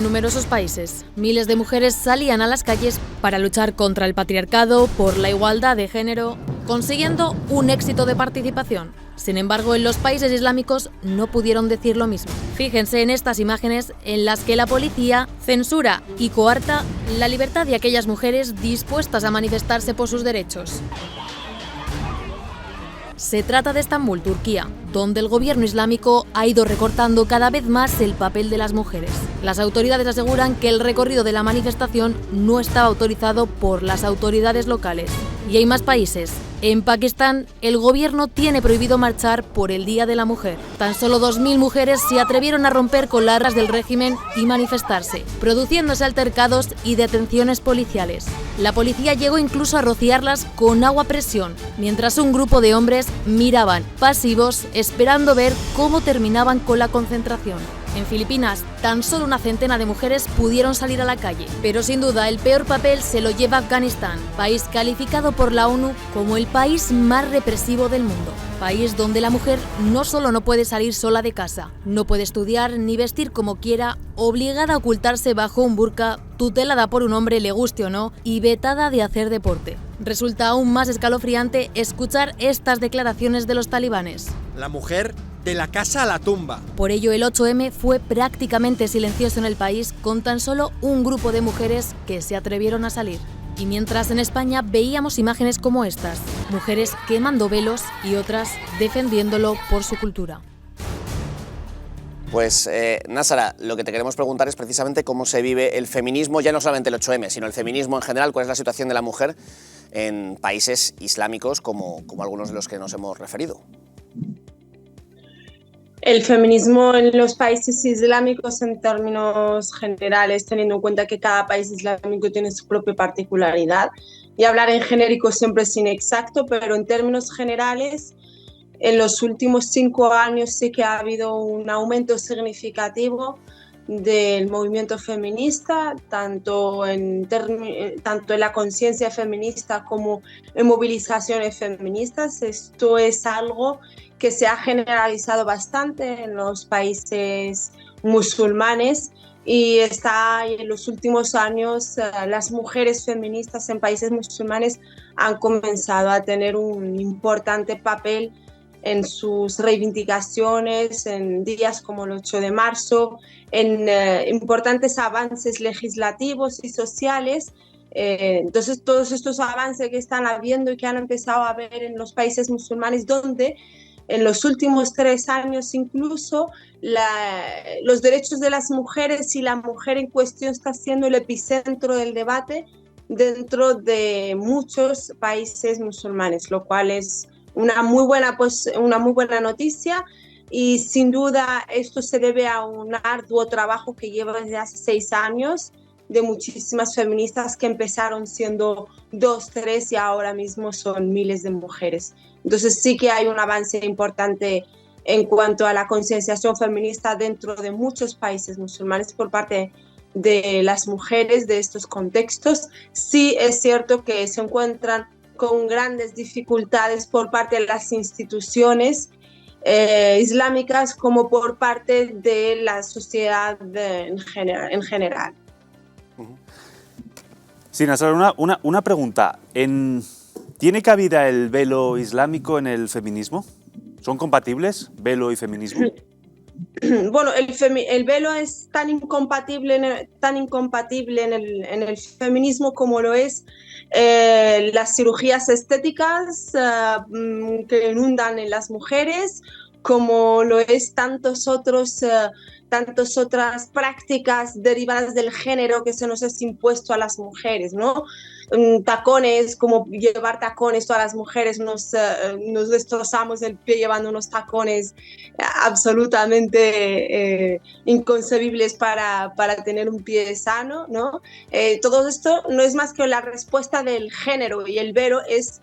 En numerosos países, miles de mujeres salían a las calles para luchar contra el patriarcado, por la igualdad de género, consiguiendo un éxito de participación. Sin embargo, en los países islámicos no pudieron decir lo mismo. Fíjense en estas imágenes en las que la policía censura y coarta la libertad de aquellas mujeres dispuestas a manifestarse por sus derechos. Se trata de Estambul, Turquía, donde el gobierno islámico ha ido recortando cada vez más el papel de las mujeres. Las autoridades aseguran que el recorrido de la manifestación no estaba autorizado por las autoridades locales. Y hay más países. En Pakistán, el gobierno tiene prohibido marchar por el Día de la Mujer. Tan solo 2.000 mujeres se atrevieron a romper con las reglas del régimen y manifestarse, produciéndose altercados y detenciones policiales. La policía llegó incluso a rociarlas con agua a presión, mientras un grupo de hombres miraban, pasivos, esperando ver cómo terminaban con la concentración. En Filipinas, tan solo una centena de mujeres pudieron salir a la calle, pero sin duda el peor papel se lo lleva Afganistán, país calificado por la ONU como el país más represivo del mundo. País donde la mujer no solo no puede salir sola de casa, no puede estudiar ni vestir como quiera, obligada a ocultarse bajo un burka, tutelada por un hombre le guste o no, y vetada de hacer deporte. Resulta aún más escalofriante escuchar estas declaraciones de los talibanes. La mujer de la casa a la tumba. Por ello, el 8M fue prácticamente silencioso en el país, con tan solo un grupo de mujeres que se atrevieron a salir. Y mientras en España veíamos imágenes como estas, mujeres quemando velos y otras defendiéndolo por su cultura. Pues, Násara, lo que te queremos preguntar es precisamente cómo se vive el feminismo, ya no solamente el 8M, sino el feminismo en general. ¿Cuál es la situación de la mujer en países islámicos como algunos de los que nos hemos referido? El feminismo en los países islámicos en términos generales, teniendo en cuenta que cada país islámico tiene su propia particularidad, y hablar en genérico siempre es inexacto, pero en términos generales, en los últimos 5 años sí que ha habido un aumento significativo del movimiento feminista, tanto en la conciencia feminista como en movilizaciones feministas. Esto es algo que se ha generalizado bastante en los países musulmanes y en los últimos años las mujeres feministas en países musulmanes han comenzado a tener un importante papel en sus reivindicaciones, en días como el 8 de marzo, en importantes avances legislativos y sociales. Entonces, todos estos avances que están habiendo y que han empezado a ver en los países musulmanes, donde en los últimos 3 años incluso los derechos de las mujeres y la mujer en cuestión está siendo el epicentro del debate dentro de muchos países musulmanes, lo cual es una muy buena noticia, y sin duda esto se debe a un arduo trabajo que lleva desde hace 6 años de muchísimas feministas que empezaron siendo 2, 3 y ahora mismo son miles de mujeres. Entonces sí que hay un avance importante en cuanto a la concienciación feminista dentro de muchos países musulmanes por parte de las mujeres de estos contextos. Sí es cierto que se encuentran con grandes dificultades por parte de las instituciones islámicas como por parte de la sociedad en general. Sí, Násara, una pregunta. ¿Tiene cabida el velo islámico en el feminismo? ¿Son compatibles, velo y feminismo? Bueno, el velo es tan incompatible en el feminismo como lo es las cirugías estéticas que inundan en las mujeres, como lo es tantas otras prácticas derivadas del género que se nos es impuesto a las mujeres, ¿no? Tacones, como llevar tacones, todas las mujeres nos destrozamos el pie llevando unos tacones absolutamente inconcebibles para tener un pie sano, ¿no? Todo esto no es más que la respuesta del género, y el velo es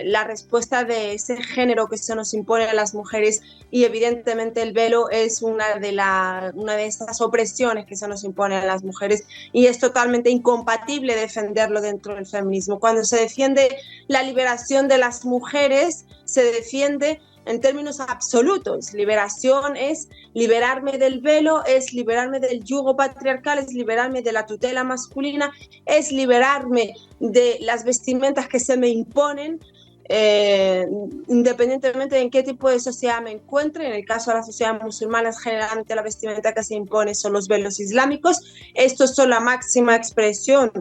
la respuesta de ese género que se nos impone a las mujeres, y evidentemente el velo es una de esas opresiones que se nos impone a las mujeres, y es totalmente incompatible defenderlo dentro del feminismo. Cuando se defiende la liberación de las mujeres, se defiende en términos absolutos. Liberación es liberarme del velo, es liberarme del yugo patriarcal, es liberarme de la tutela masculina, es liberarme de las vestimentas que se me imponen, independientemente de en qué tipo de sociedad me encuentre. En el caso de la sociedad musulmana, generalmente la vestimenta que se impone son los velos islámicos. Estos son la máxima expresión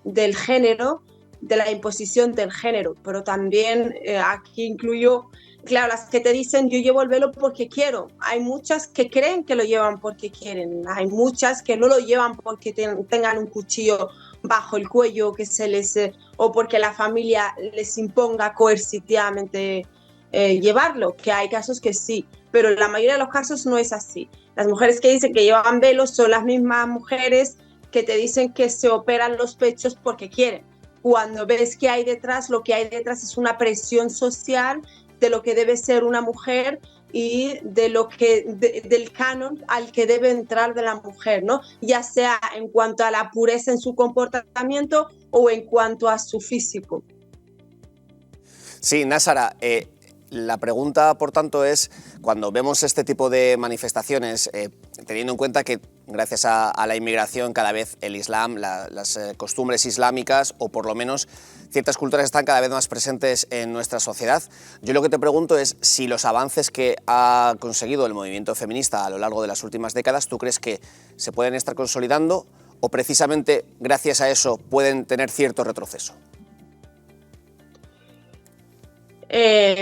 del género, de la imposición del género, pero también aquí incluyo, claro, las que te dicen yo llevo el velo porque quiero. Hay muchas que creen que lo llevan porque quieren, hay muchas que no lo llevan porque tengan un cuchillo bajo el cuello que se les o porque la familia les imponga coercitivamente llevarlo, que hay casos que sí, pero en la mayoría de los casos no es así. Las mujeres que dicen que llevan velos son las mismas mujeres que te dicen que se operan los pechos porque quieren. Cuando ves que hay detrás, lo que hay detrás es una presión social de lo que debe ser una mujer y de lo que del canon al que debe entrar de la mujer, ¿no? Ya sea en cuanto a la pureza en su comportamiento o en cuanto a su físico. Sí, Násara, la pregunta, por tanto, es, cuando vemos este tipo de manifestaciones, teniendo en cuenta que gracias a la inmigración cada vez el Islam, las costumbres islámicas, o por lo menos ciertas culturas están cada vez más presentes en nuestra sociedad, yo lo que te pregunto es si los avances que ha conseguido el movimiento feminista a lo largo de las últimas décadas, ¿tú crees que se pueden estar consolidando o precisamente gracias a eso pueden tener cierto retroceso?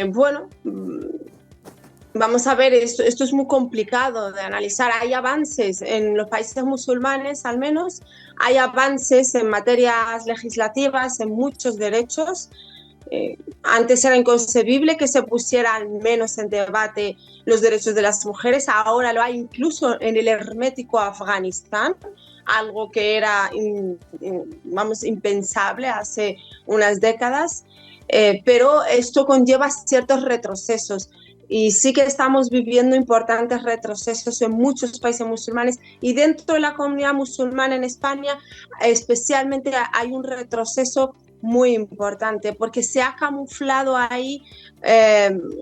Bueno, vamos a ver, esto es muy complicado de analizar. Hay avances en los países musulmanes, al menos, hay avances en materias legislativas, en muchos derechos. Antes era inconcebible que se pusieran menos en debate los derechos de las mujeres, ahora lo hay incluso en el hermético Afganistán, algo que era impensable hace unas décadas. Pero esto conlleva ciertos retrocesos y sí que estamos viviendo importantes retrocesos en muchos países musulmanes y dentro de la comunidad musulmana en España especialmente hay un retroceso muy importante porque se ha camuflado ahí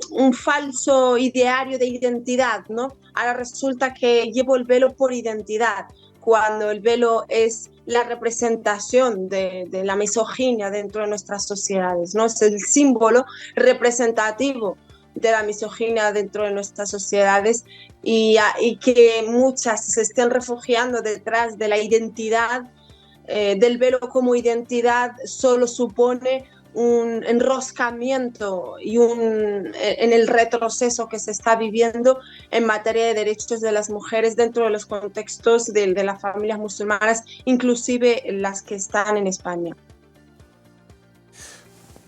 un falso ideario de identidad, ¿no? Ahora resulta que llevo el velo por identidad, cuando el velo es la representación de la misoginia dentro de nuestras sociedades, ¿no? Es el símbolo representativo de la misoginia dentro de nuestras sociedades y que muchas se estén refugiando detrás de la identidad, del velo como identidad, solo supone un enroscamiento y en el retroceso que se está viviendo en materia de derechos de las mujeres dentro de los contextos de las familias musulmanas, inclusive las que están en España.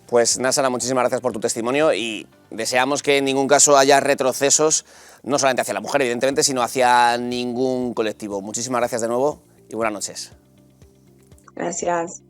Pues Násara, muchísimas gracias por tu testimonio y deseamos que en ningún caso haya retrocesos, no solamente hacia la mujer, evidentemente, sino hacia ningún colectivo. Muchísimas gracias de nuevo y buenas noches. Gracias.